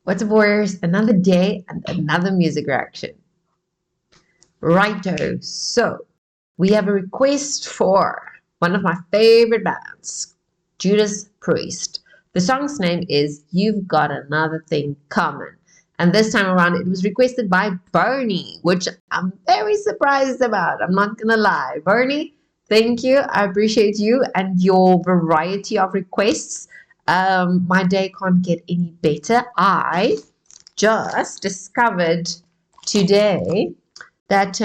What's up, Warriors? Another day and another music reaction. Righto. So, we have a request for one of my favorite bands, Judas Priest. The song's name is You've Got Another Thing Comin. And this time around, it was requested by Bernie, which I'm very surprised about. I'm not going to lie. Bernie, thank you. I appreciate you and your variety of requests. My day can't get any better. I just discovered today that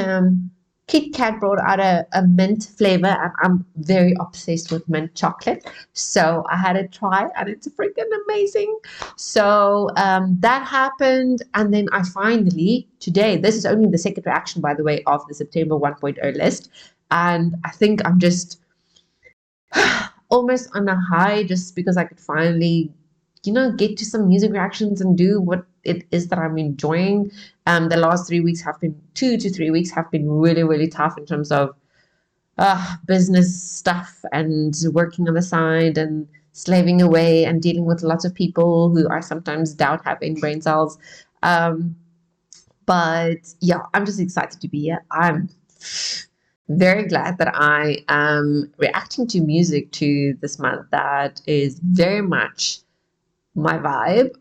Kit Kat brought out a mint flavor, and I'm very obsessed with mint chocolate. So I had a try, and it's freaking amazing. So that happened, and then I finally today. This is only the second reaction, by the way, of the September 1.0 list, and I think I'm just almost on a high just because I could finally, get to some music reactions and do what it is that I'm enjoying. The last 3 weeks have been 2 to 3 weeks have been really, really tough in terms of business stuff and working on the side and slaving away and dealing with lots of people who I sometimes doubt having brain cells. But yeah, I'm just excited to be here. I'm very glad that I am reacting to music to this month that is very much my vibe.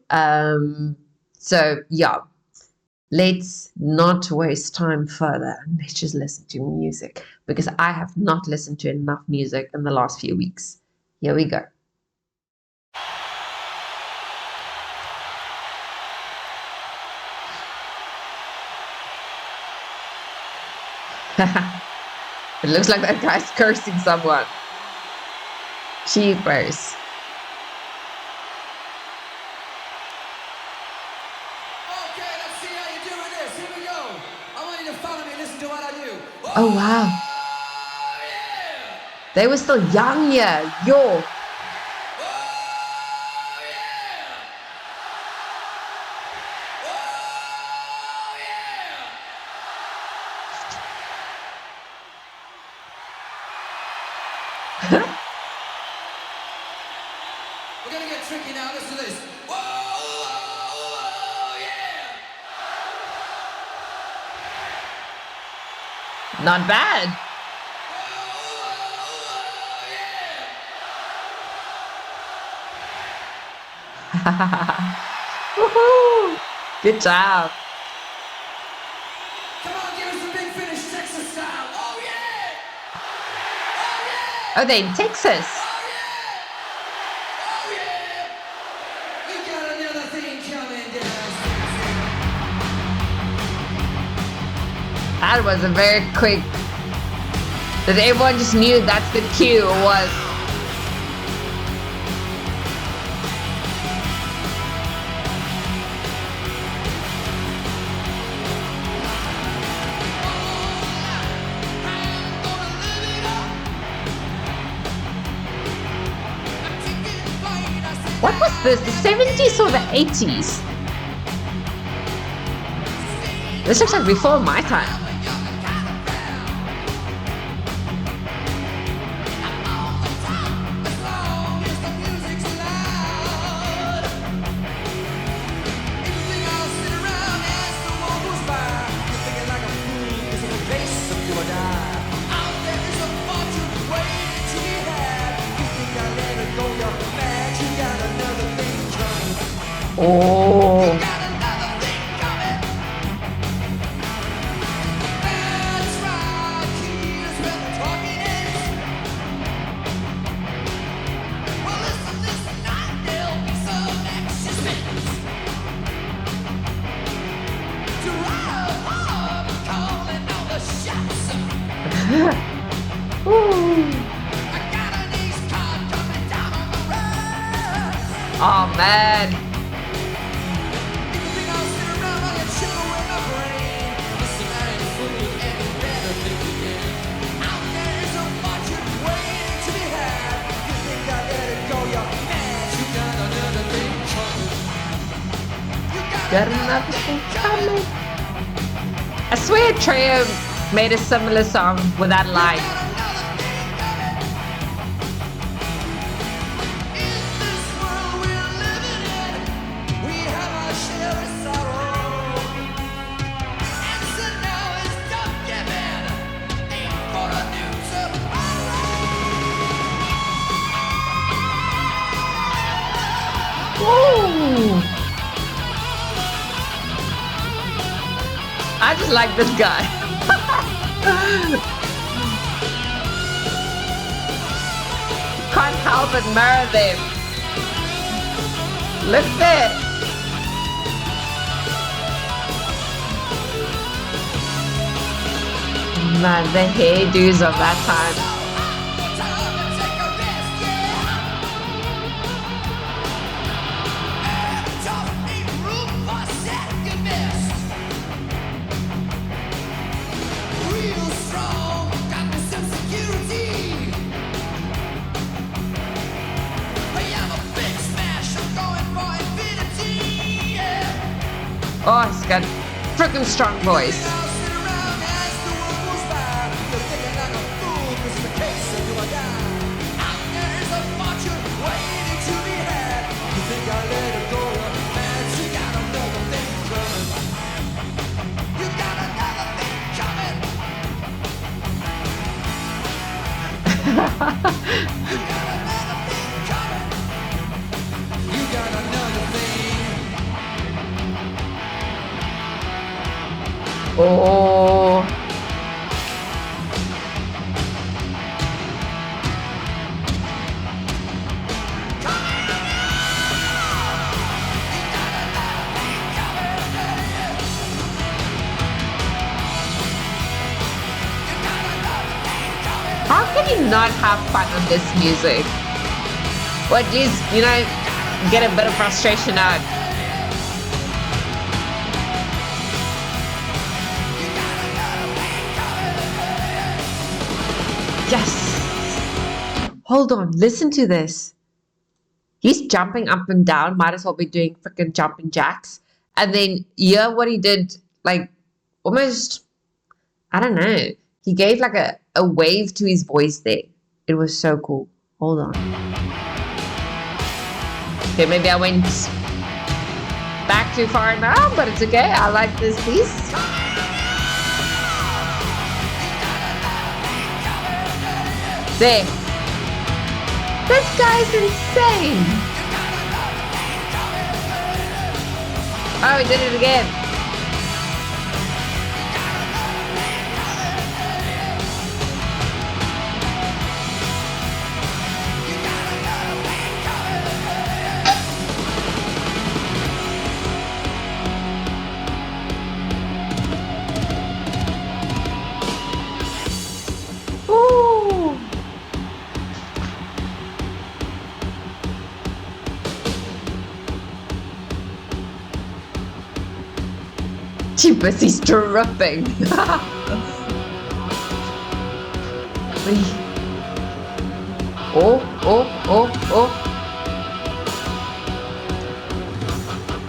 So yeah, let's not waste time further. Let's just listen to music because I have not listened to enough music in the last few weeks. Here we go. It looks like that guy's cursing someone. Cheapers. Okay, let's see how you're doing this. Here we go. I want you to follow me and listen to what I do. Oh wow. Yeah. They were still young, yeah. Yo. We're gonna get tricky now. Listen to this. Whoa, whoa, yeah. Not bad. Woohoo! Good job. Come on, give us a big finish, Texas style. Oh yeah! Oh yeah! Oh, they're in Texas. Oh yeah! Oh yeah! We got another thing coming down. That was a very quick. That everyone just knew that's the cue was. What was this? The 70s or the 80s? This looks like before my time. Oh. Oh man. Got another thing coming. I swear Trio made a similar song with that line. In this world we're living in, we have our share. I just like this guy. Can't help but mirror them. Look there. Man, the hairdos of that time. Oh, he's got freaking strong voice. Oh. How can you not have fun on this music? Or just, get a bit of frustration out? Yes! Hold on, listen to this. He's jumping up and down, might as well be doing freaking jumping jacks. And then, yeah, what he did, like, almost, I don't know. He gave like a wave to his voice there. It was so cool. Hold on. Okay, maybe I went back too far now, but it's okay. I like this piece. There. This guy's insane. Oh, he did it again. Cheapest, he's dripping. Oh.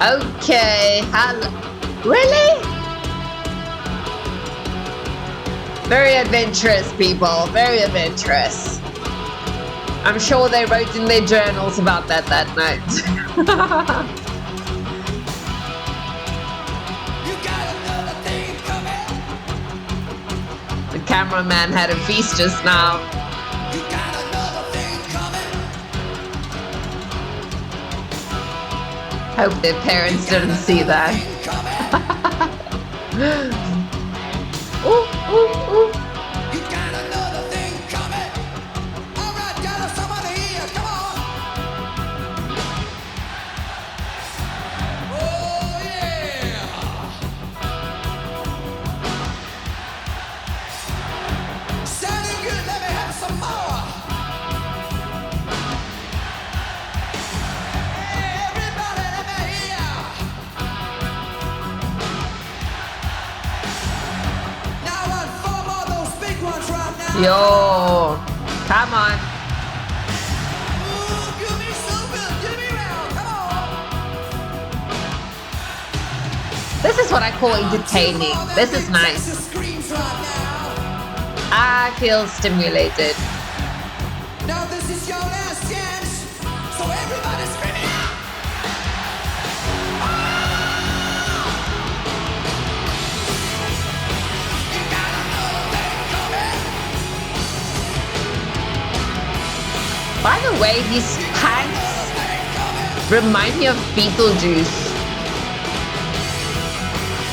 Okay, hello. Really? Very adventurous, people. Very adventurous. I'm sure they wrote in their journals about that night. The cameraman had a feast just now. Hope their parents didn't see that. Ooh. You got another thing coming. All right, got somebody here. Come on. Oh yeah. Sounding good. Let me have some more. Hey, everybody, let me hear. Now on four more of those big ones right now. Yo, come on. Ooh, give me some good. Give me round. Come on. This is what I call entertaining. This is nice. Screams right now. I feel stimulated. Now this is your last chance, so everybody scream it out. You got another thing coming. By the way, these pants Remind me of Beetlejuice.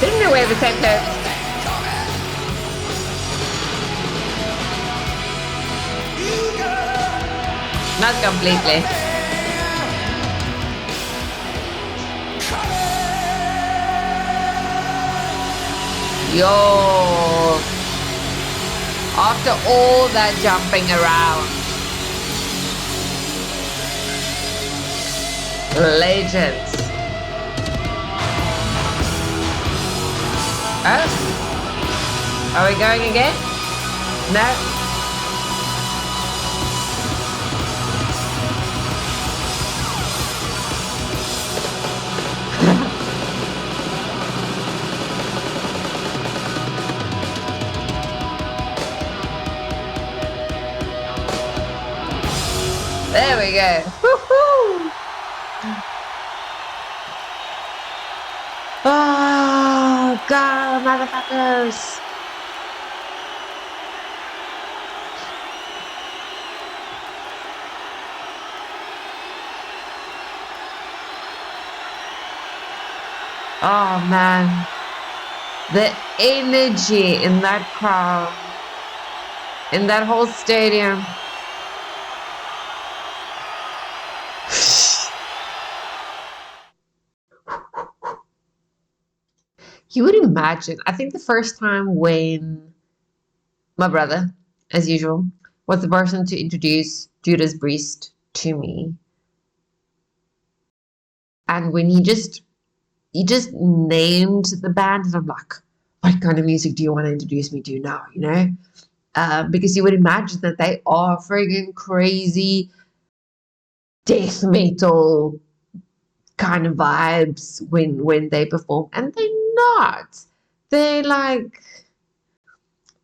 Didn't they wear the same clothes? Not completely. Yo. After all that jumping around. Legends. Oh? Are we going again? No? There we go. Woohoo! Oh, God, motherfuckers. Oh, man. The energy in that crowd, in that whole stadium. You would imagine, I think the first time when my brother, as usual, was the person to introduce Judas Priest to me. And when he just named the band, and I'm like, what kind of music do you want to introduce me to now, you know? Because you would imagine that they are friggin' crazy death metal kind of vibes when they perform, and they're not. They're like,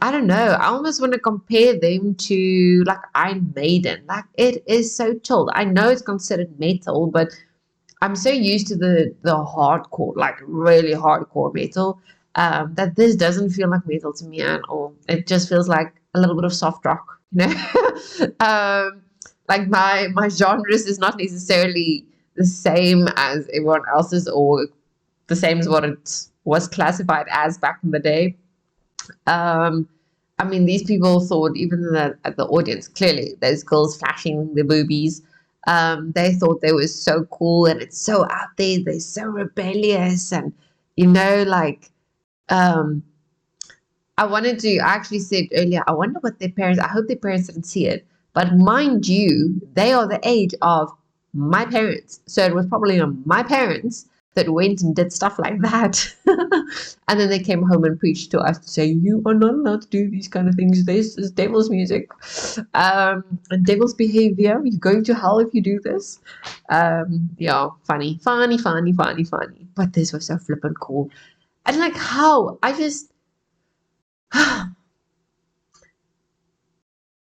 I don't know. I almost want to compare them to like Iron Maiden. Like it is so chilled. I know it's considered metal, but I'm so used to the hardcore, like really hardcore metal, that this doesn't feel like metal to me at all. It just feels like a little bit of soft rock, you know. Like my genres is not necessarily the same as everyone else's, or the same as what it was classified as back in the day. I mean, these people thought, even at the audience, clearly there's girls flashing their boobies. They thought they were so cool, and it's so out there. They're so rebellious, and you know, like, um, I actually said earlier, I wonder what their parents, I hope their parents didn't see it. But mind you, they are the age of my parents. So it was probably my parents that went and did stuff like that. And then they came home and preached to us to say, you are not allowed to do these kind of things. This is devil's music, and devil's behavior. You're going to hell if you do this. Yeah, funny. But this was so flippant cool. And like how I just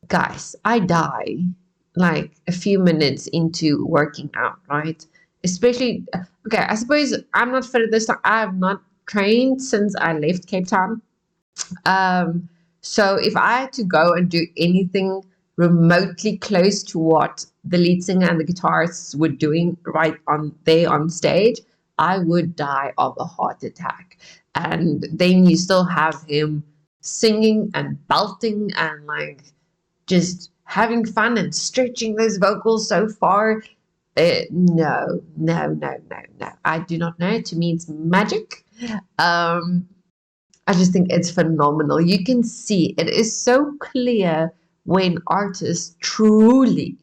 guys, I die like a few minutes into working out, right? Especially, okay, I suppose I'm not fit at this time. I have not trained since I left Cape Town. So if I had to go and do anything remotely close to what the lead singer and the guitarists were doing right on there on stage, I would die of a heart attack. And then you still have him singing and belting and like just having fun and stretching those vocals so far. No. I do not know. To me, it's magic. I just think it's phenomenal. You can see it is so clear when artists truly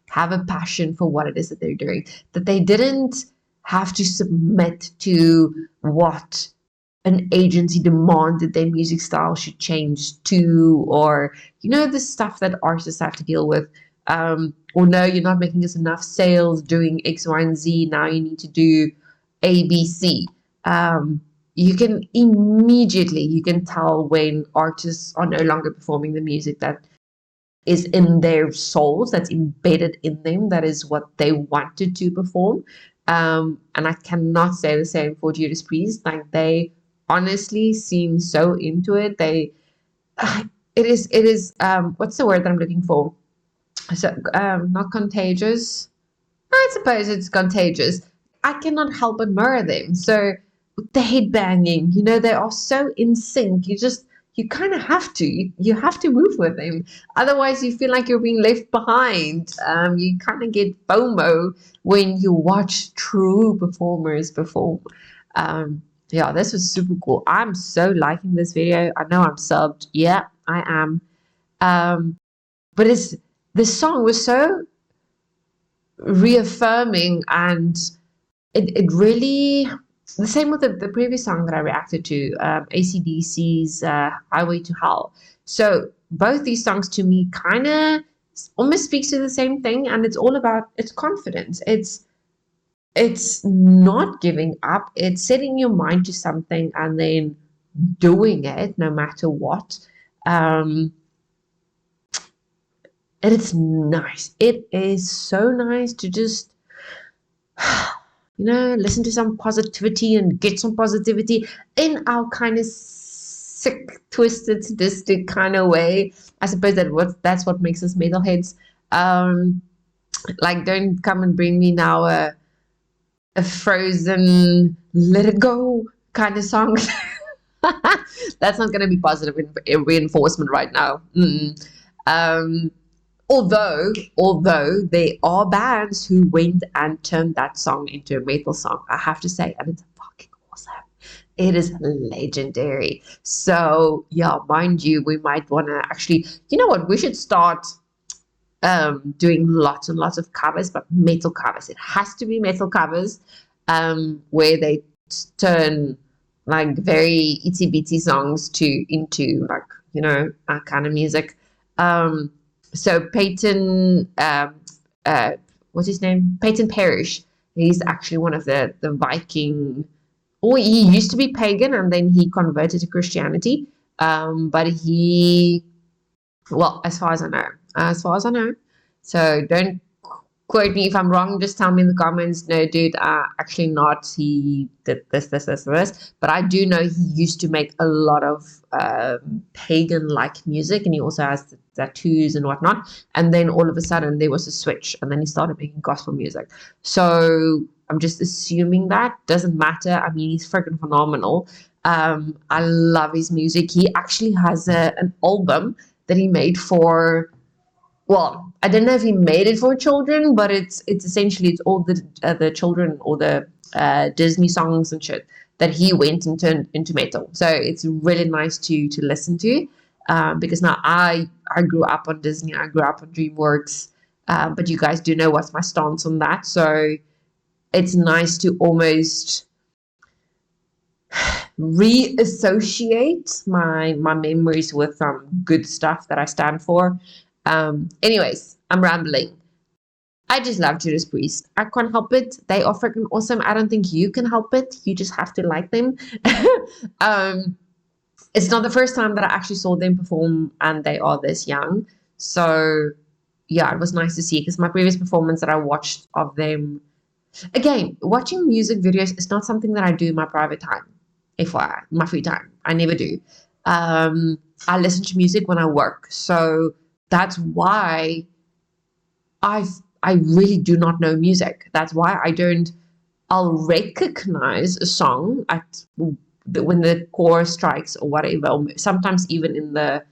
have a passion for what it is that they're doing, that they didn't have to submit to what an agency demanded their music style should change to, or you know, the stuff that artists have to deal with. Or no, you're not making us enough sales doing X, Y, and Z. Now you need to do A, B, C. You can immediately tell when artists are no longer performing the music that is in their souls, that's embedded in them, that is what they wanted to perform. And I cannot say the same for Judas Priest. Like they honestly seem so into it. It is what's the word that I'm looking for? So not contagious. I suppose it's contagious. I cannot help but mirror them. So the head banging, they are so in sync. You kind of have to. You have to move with them. Otherwise, you feel like you're being left behind. You kind of get FOMO when you watch true performers perform. Yeah, this was super cool. I'm so liking this video. I know I'm subbed. Yeah, I am. But this song was so reaffirming, and it really, the same with the previous song that I reacted to, AC/DC's Highway to Hell. So both these songs to me kind of almost speaks to the same thing, and it's all about it's confidence. It's not giving up. It's setting your mind to something and then doing it no matter what. And it's nice. It is so nice to just listen to some positivity and get some positivity in our kind of sick, twisted, sadistic kind of way. I suppose that's what makes us metalheads. Like, don't come and bring me now a Frozen Let It Go kind of song. That's not going to be positive reinforcement right now. Although there are bands who went and turned that song into a metal song, I have to say, and it's fucking awesome. It is legendary. So yeah, mind you, we might want to actually, you know what, we should start doing lots and lots of covers, but metal covers. It has to be metal covers, where they turn like very itsy bitsy songs into like kind of music. So Peyton, what's his name? Peyton Parrish. He's actually one of the Viking, or he used to be pagan and then he converted to Christianity. But well, as far as I know. So don't quote me if I'm wrong. Just tell me in the comments. No, dude, actually not. He did this. But I do know he used to make a lot of pagan-like music, and he also has the tattoos and whatnot. And then all of a sudden there was a switch, and then he started making gospel music. So I'm just assuming that doesn't matter. I mean, he's freaking phenomenal. I love his music. He actually has an album that he made for, well, I don't know if he made it for children, but it's essentially all the children or the Disney songs and shit that he went and turned into metal. So it's really nice to listen to, because now I grew up on Disney, I grew up on DreamWorks, but you guys do know what's my stance on that. So it's nice to almost reassociate my memories with some good stuff that I stand for. Anyways, I'm rambling. I just love Judas Priest. I can't help it. They are freaking awesome. I don't think you can help it. You just have to like them. It's not the first time that I actually saw them perform, and they are this young. So yeah, it was nice to see, because my previous performance that I watched of them, again, watching music videos is not something that I do in my private time. FYI, my free time. I never do. I listen to music when I work. So that's why I really do not know music. That's why I'll recognize a song when the chorus strikes or whatever, sometimes even in the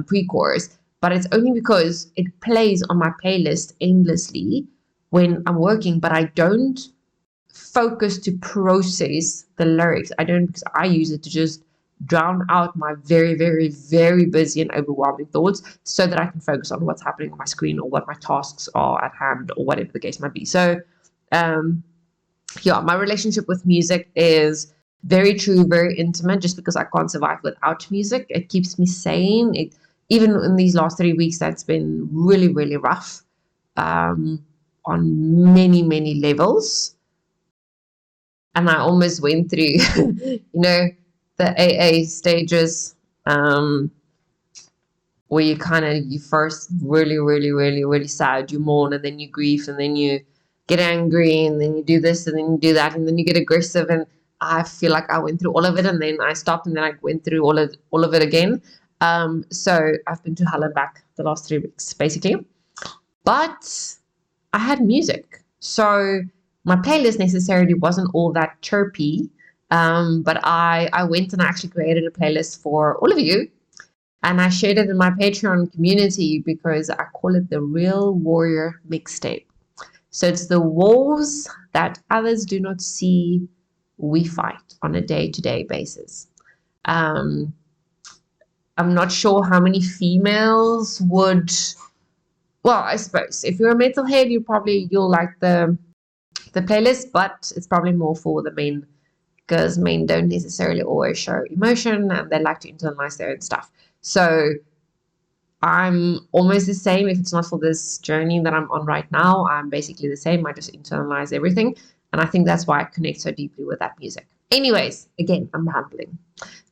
pre-chorus, but it's only because it plays on my playlist endlessly when I'm working, but I don't focus to process the lyrics. I don't, because I use it to just drown out my very, very, very busy and overwhelming thoughts, so that I can focus on what's happening on my screen or what my tasks are at hand or whatever the case might be. So yeah, my relationship with music is very true, very intimate, just because I can't survive without music. It keeps me sane. Even in these last 3 weeks, that's been really, really rough, on many, many levels. And I almost went through, the AA stages, where you first really, really, really, really sad, you mourn, and then you grieve, and then you get angry, and then you do this, and then you do that, and then you get aggressive. And I feel like I went through all of it, and then I stopped, and then I went through all of it again. So I've been to hell and back the last 3 weeks, basically. But I had music. So my playlist necessarily wasn't all that chirpy, but I went and I actually created a playlist for all of you, and I shared it in my Patreon community because I call it the Real Warrior Mixtape. So it's the wars that others do not see, we fight on a day-to-day basis. Um, I'm not sure how many females would. Well, I suppose if you're a metalhead, you'll like the playlist, but it's probably more for the men because men don't necessarily always show emotion and they like to internalize their own stuff. So I'm almost the same. If it's not for this journey that I'm on right now, I'm basically the same. I just internalize everything. And I think that's why I connect so deeply with that music. Anyways, again, I'm rambling,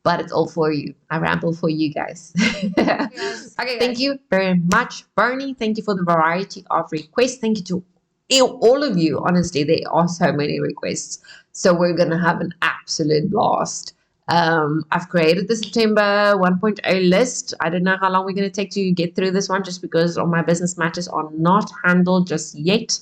but it's all for you. I ramble for you guys. Yes. Okay, thank you very much, Bernie. Thank you for the variety of requests. Thank you to all of you. Honestly, there are so many requests. So we're going to have an absolute blast. I've created the September 1.0 list. I don't know how long we're going to take to get through this one just because all my business matters are not handled just yet.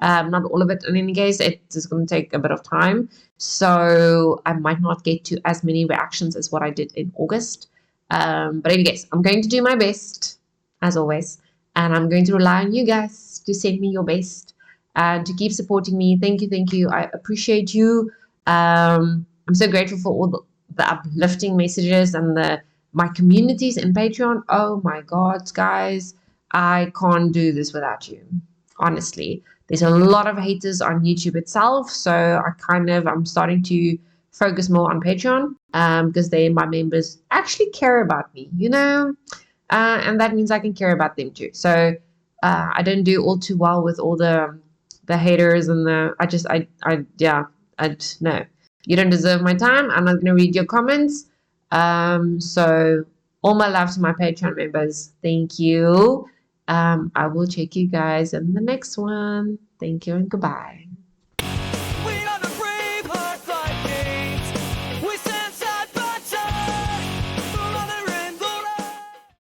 Not all of it in any case. It is going to take a bit of time. So I might not get to as many reactions as what I did in August. But anyways, I'm going to do my best as always. And I'm going to rely on you guys to send me your best and to keep supporting me. Thank you. Thank you. I appreciate you. I'm so grateful for all the uplifting messages and my communities in Patreon. Oh my God, guys, I can't do this without you. Honestly, there's a lot of haters on YouTube itself, so I'm starting to focus more on Patreon because my members actually care about me, and that means I can care about them too. So I don't do all too well with all the haters and no. You don't deserve my time. I'm not going to read your comments. So all my love to my Patreon members. Thank you. I will check you guys in the next one. Thank you and goodbye.